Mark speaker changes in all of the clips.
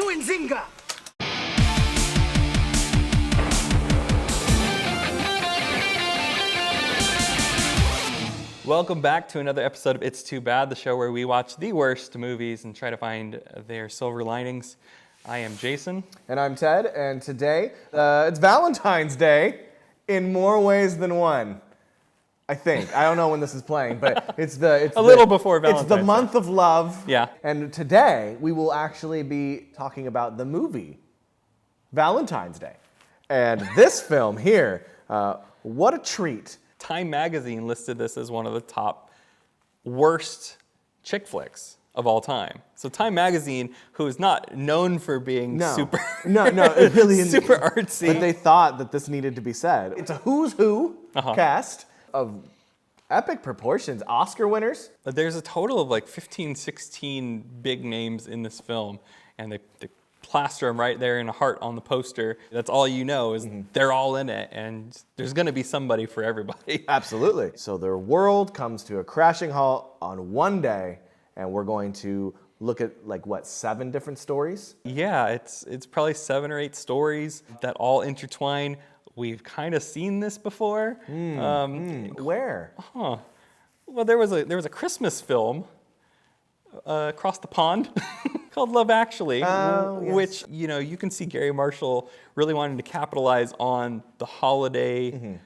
Speaker 1: new Nzinga.
Speaker 2: Welcome back to another episode of It's Too Bad, the show where we watch the worst movies and try to find their silver linings. I am Jason.
Speaker 3: And I'm Ted, and today it's Valentine's Day in more ways than one. I think. I don't know when this is playing, but it's
Speaker 2: a little before Valentine's
Speaker 3: It's the month of love.
Speaker 2: Yeah.
Speaker 3: And today we will actually be talking about the movie Valentine's Day. And this film here, what a treat.
Speaker 2: Time Magazine listed this as one of the top worst chick flicks of all time. So Time Magazine, who is not known for being super
Speaker 3: it really isn't.
Speaker 2: super artsy.
Speaker 3: But they thought that this needed to be said. It's a who's who cast of epic proportions, Oscar winners.
Speaker 2: There's a total of like 15, 16 big names in this film, and they plaster them right there in a heart on the poster. That's all you know is they're all in it, and there's going to be somebody for everybody.
Speaker 3: Absolutely. So their world comes to a crashing halt on one day, and we're going to look at, like, what, 7 different stories?
Speaker 2: Yeah, it's probably 7 or 8 stories that all intertwine. We've kind of seen this before.
Speaker 3: Where?
Speaker 2: Well, there was a Christmas film across the pond called Love Actually, which, you know, you can see Garry Marshall really wanting to capitalize on the holiday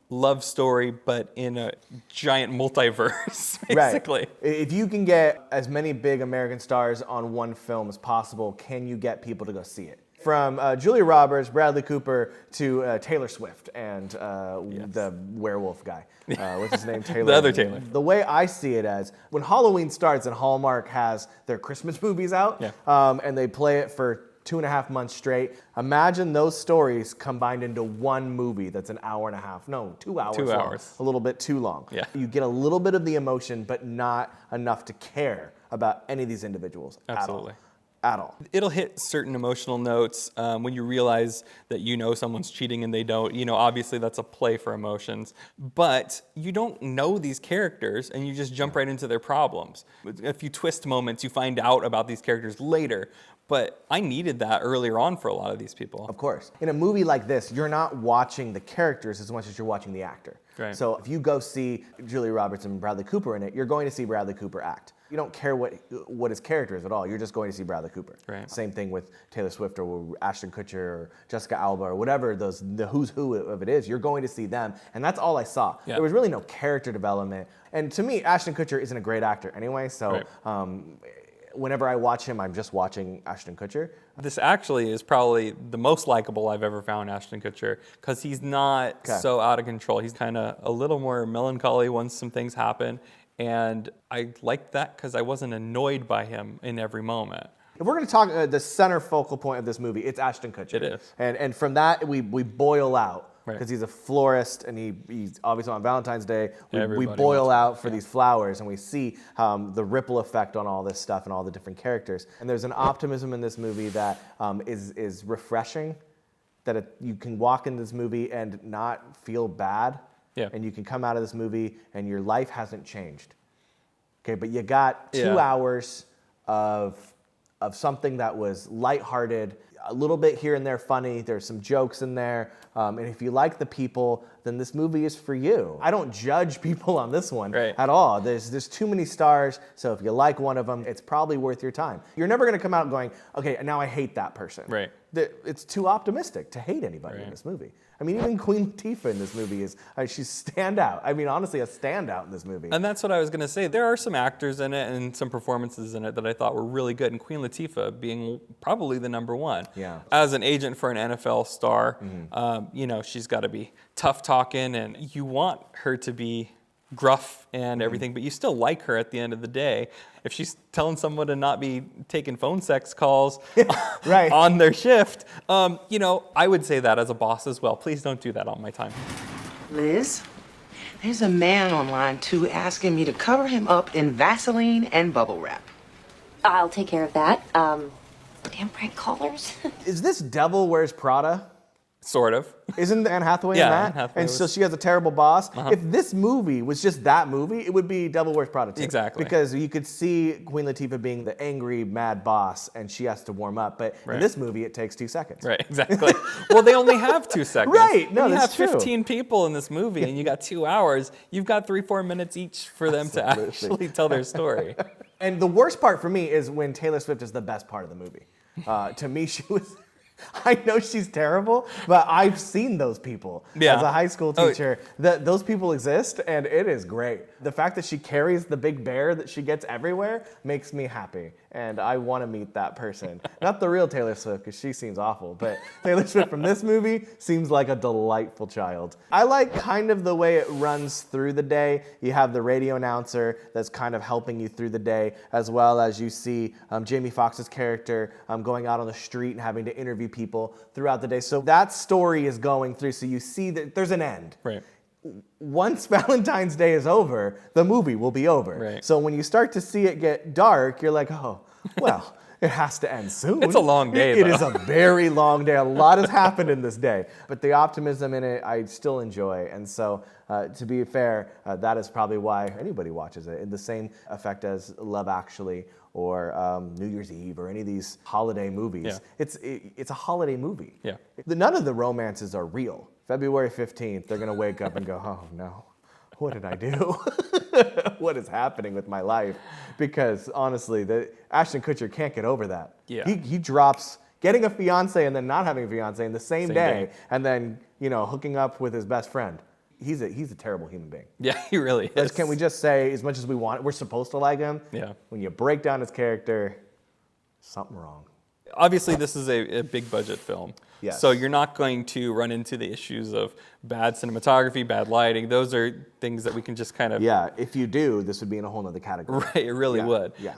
Speaker 2: love story, but in a giant multiverse, basically.
Speaker 3: Right. If you can get as many big American stars on one film as possible, can you get people to go see it? From Julia Roberts, Bradley Cooper, to Taylor Swift and the werewolf guy. What's his name? Taylor.
Speaker 2: The other Taylor.
Speaker 3: The way I see it as, when Halloween starts and Hallmark has their Christmas movies out, and they play it for 2.5 months straight, imagine those stories combined into one movie that's an hour and a half. No, 2 hours
Speaker 2: 2
Speaker 3: long.
Speaker 2: hours.
Speaker 3: A little bit too long.
Speaker 2: Yeah.
Speaker 3: You get a little bit of the emotion, but not enough to care about any of these individuals
Speaker 2: Absolutely.
Speaker 3: At all.
Speaker 2: It'll hit certain emotional notes when you realize that you know someone's cheating and they don't. You know, obviously that's a play for emotions. But you don't know these characters and you just jump right into their problems. A few twist moments, you find out about these characters later. But I needed that earlier on for a lot of these people.
Speaker 3: Of course. In a movie like this, you're not watching the characters as much as you're watching the actor.
Speaker 2: Right.
Speaker 3: So if you go see Julia Roberts and Bradley Cooper in it, you're going to see Bradley Cooper act. You don't care what his character is at all. You're just going to see Bradley Cooper.
Speaker 2: Right.
Speaker 3: Same thing with Taylor Swift or Ashton Kutcher or Jessica Alba or whatever the who's who of it is. You're going to see them, and that's all I saw.
Speaker 2: Yeah.
Speaker 3: There was really no character development. And to me, Ashton Kutcher isn't a great actor anyway, so whenever I watch him, I'm just watching Ashton Kutcher.
Speaker 2: This actually is probably the most likable I've ever found Ashton Kutcher, because he's not so out of control. He's kind of a little more melancholy once some things happen. And I liked that because I wasn't annoyed by him in every moment.
Speaker 3: If we're going to talk the center focal point of this movie, it's Ashton Kutcher.
Speaker 2: It is.
Speaker 3: And from that, we boil out, because
Speaker 2: Right.
Speaker 3: he's a florist, and he's obviously on Valentine's Day, we
Speaker 2: Everybody
Speaker 3: boil
Speaker 2: wants
Speaker 3: out for these flowers, and we see the ripple effect on all this stuff and all the different characters. And there's an optimism in this movie that is refreshing, that you can walk in this movie and not feel bad.
Speaker 2: Yeah.
Speaker 3: And you can come out of this movie and your life hasn't changed. Okay, but you got 2 hours of something that was lighthearted, a little bit here and there funny. There's some jokes in there. And if you like the people, then this movie is for you. I don't judge people on this one at all. There's too many stars, so if you like one of them, it's probably worth your time. You're never going to come out going, okay, now I hate that person.
Speaker 2: Right.
Speaker 3: It's too optimistic to hate anybody in this movie. I mean, even Queen Latifah in this movie is, she's standout. I mean, honestly, a standout in this movie.
Speaker 2: And that's what I was going to say. There are some actors in it and some performances in it that I thought were really good, and Queen Latifah being probably the number one.
Speaker 3: Yeah.
Speaker 2: As an agent for an NFL star, you know, she's got to be tough talking, and you want her to be gruff and everything, but you still like her at the end of the day. If she's telling someone to not be taking phone sex calls on their shift, you know, I would say that as a boss as well. Please don't do that on my time.
Speaker 1: Liz, there's a man online too asking me to cover him up in Vaseline and bubble wrap.
Speaker 4: I'll take care of that. Damn prank callers.
Speaker 3: Is this Devil Wears Prada?
Speaker 2: Sort of.
Speaker 3: Isn't Anne Hathaway
Speaker 2: Yeah,
Speaker 3: in that?
Speaker 2: Anne Hathaway
Speaker 3: And
Speaker 2: was-
Speaker 3: so she has a terrible boss. If this movie was just that movie, it would be Devil Wears Prada 2.
Speaker 2: Exactly.
Speaker 3: Because you could see Queen Latifah being the angry, mad boss, and she has to warm up. But in this movie, it takes 2 seconds.
Speaker 2: Right, exactly. Well, they only have 2 seconds.
Speaker 3: Right, no,
Speaker 2: when you
Speaker 3: that's
Speaker 2: have
Speaker 3: true.
Speaker 2: 15 people in this movie and you got 2 hours, you've got 3-4 minutes each for them to actually tell their story.
Speaker 3: And the worst part for me is when Taylor Swift is the best part of the movie. To me, she was... I know she's terrible, but I've seen those people
Speaker 2: Yeah.
Speaker 3: as a high school teacher. Those people exist, and it is great. The fact that she carries the big bear that she gets everywhere makes me happy, and I want to meet that person. Not the real Taylor Swift, because she seems awful, but Taylor Swift from this movie seems like a delightful child. I like kind of the way it runs through the day. You have the radio announcer that's kind of helping you through the day, as well as you see Jamie Foxx's character going out on the street and having to interview people throughout the day. So that story is going through, so you see that there's an end.
Speaker 2: Right.
Speaker 3: Once Valentine's Day is over, the movie will be over.
Speaker 2: Right.
Speaker 3: So when you start to see it get dark, you're like, oh, well, it has to end soon.
Speaker 2: It's a long day,
Speaker 3: It
Speaker 2: though.
Speaker 3: is a very long day. A lot has happened in this day. But the optimism in it, I still enjoy. And so, to be fair, that is probably why anybody watches it. In the same effect as Love Actually or New Year's Eve or any of these holiday movies.
Speaker 2: Yeah.
Speaker 3: It's a holiday movie.
Speaker 2: Yeah.
Speaker 3: None of the romances are real. February 15th, they're going to wake up and go, oh, no. What did I do? What is happening with my life? Because honestly, Ashton Kutcher can't get over that.
Speaker 2: Yeah.
Speaker 3: He drops getting a fiance and then not having a fiance in the same day, and then hooking up with his best friend. He's a terrible human being.
Speaker 2: Yeah, he really is.
Speaker 3: Can we just say, as much as we want, we're supposed to like him?
Speaker 2: Yeah.
Speaker 3: When you break down his character, something wrong.
Speaker 2: Obviously, this is a big budget film.
Speaker 3: Yes.
Speaker 2: So you're not going to run into the issues of bad cinematography, bad lighting. Those are things that we can just kind of...
Speaker 3: Yeah, if you do, this would be in a whole nother category.
Speaker 2: Right, it really would.
Speaker 3: Yeah.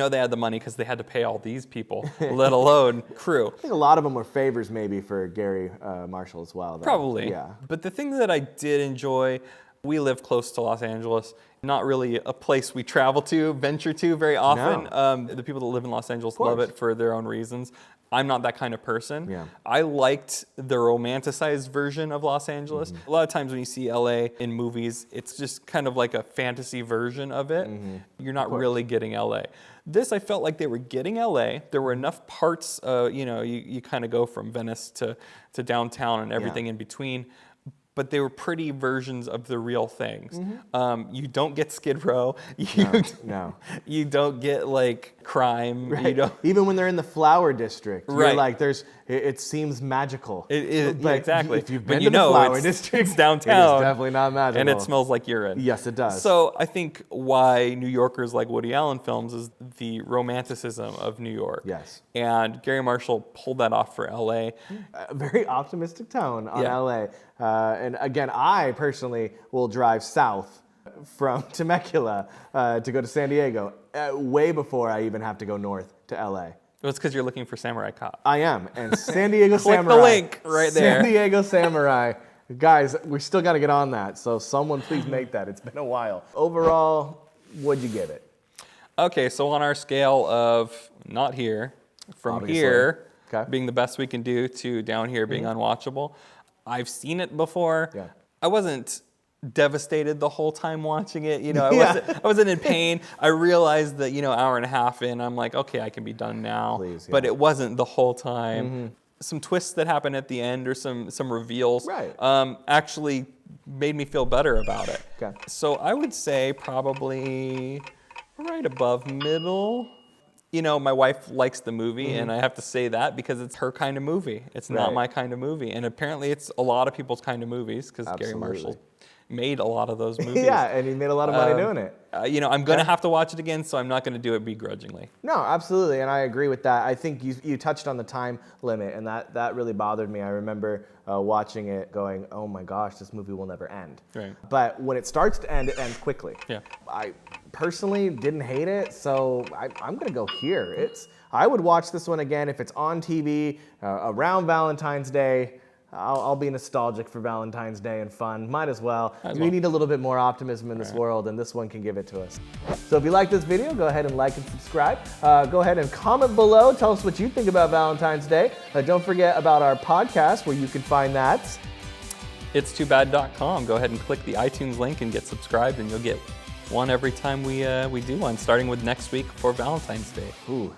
Speaker 2: They had the money because they had to pay all these people, let alone crew.
Speaker 3: I think a lot of them were favors maybe for Garry Marshall as well. Though.
Speaker 2: Probably.
Speaker 3: Yeah.
Speaker 2: But the thing that I did enjoy, we live close to Los Angeles. Not really a place we travel to, venture to very often.
Speaker 3: No.
Speaker 2: The people that live in Los Angeles love it for their own reasons. I'm not that kind of person.
Speaker 3: Yeah.
Speaker 2: I liked the romanticized version of Los Angeles.
Speaker 3: Mm-hmm.
Speaker 2: A lot of times when you see LA in movies, it's just kind of like a fantasy version of it.
Speaker 3: Mm-hmm.
Speaker 2: You're not really getting LA. This, I felt like they were getting LA. There were enough parts, you kind of go from Venice to downtown and everything in between. But they were pretty versions of the real things.
Speaker 3: Mm-hmm.
Speaker 2: You don't get Skid Row.
Speaker 3: No.
Speaker 2: You don't get like crime.
Speaker 3: Right.
Speaker 2: You don't.
Speaker 3: Even when they're in the flower district,
Speaker 2: Right.
Speaker 3: you're like, it seems magical.
Speaker 2: Yeah, exactly.
Speaker 3: If you've
Speaker 2: But
Speaker 3: been to the flower district,
Speaker 2: it's downtown.
Speaker 3: it is definitely not magical.
Speaker 2: And it smells like urine.
Speaker 3: Yes, it does.
Speaker 2: So I think why New Yorkers like Woody Allen films is the romanticism of New York.
Speaker 3: Yes.
Speaker 2: And Garry Marshall pulled that off for LA.
Speaker 3: A very optimistic tone on
Speaker 2: Yeah.
Speaker 3: LA. And again, I personally will drive south from Temecula to go to San Diego way before I even have to go north to LA.
Speaker 2: It's because you're looking for Samurai Cop.
Speaker 3: I am. And San Diego
Speaker 2: Click
Speaker 3: Samurai.
Speaker 2: the link right there.
Speaker 3: San Diego Samurai. Guys, we still got to get on that. So someone please make that. It's been a while. Overall, what'd you give it?
Speaker 2: Okay, so on our scale of not here, from
Speaker 3: Obviously.
Speaker 2: here
Speaker 3: Okay.
Speaker 2: being the best we can do to down here being unwatchable, I've seen it before.
Speaker 3: Yeah.
Speaker 2: I wasn't devastated the whole time watching it.
Speaker 3: Yeah.
Speaker 2: I wasn't in pain. I realized that, hour and a half in, I'm like, okay, I can be done now.
Speaker 3: Please, yeah.
Speaker 2: But it wasn't the whole time. Some twists that happen at the end or some reveals
Speaker 3: Right.
Speaker 2: actually made me feel better about it.
Speaker 3: Okay.
Speaker 2: So I would say probably right above middle. My wife likes the movie, and I have to say that because it's her kind of movie. It's not
Speaker 3: Right.
Speaker 2: my kind of movie. And apparently it's a lot of people's kind of movies because Garry
Speaker 3: Absolutely.
Speaker 2: Marshall made a lot of those movies.
Speaker 3: Yeah, and he made a lot of money doing it.
Speaker 2: I'm going to have to watch it again, so I'm not going to do it begrudgingly.
Speaker 3: No, absolutely, and I agree with that. I think you touched on the time limit, and that really bothered me. I remember watching it going, oh my gosh, this movie will never end.
Speaker 2: Right.
Speaker 3: But when it starts to end, it ends quickly.
Speaker 2: Yeah.
Speaker 3: I personally didn't hate it, so I'm going to go here. I would watch this one again if it's on TV around Valentine's Day. I'll be nostalgic for Valentine's Day and fun. Might as well.
Speaker 2: as
Speaker 3: We
Speaker 2: well.
Speaker 3: need a little bit more optimism in this world, and this one can give it to us. So if you like this video, go ahead and like and subscribe. Go ahead and comment below. Tell us what you think about Valentine's Day. Don't forget about our podcast, where you can find that.
Speaker 2: It's toobad.com. Go ahead and click the iTunes link and get subscribed, and you'll get one every time we do one, starting with next week for Valentine's Day.
Speaker 3: Ooh.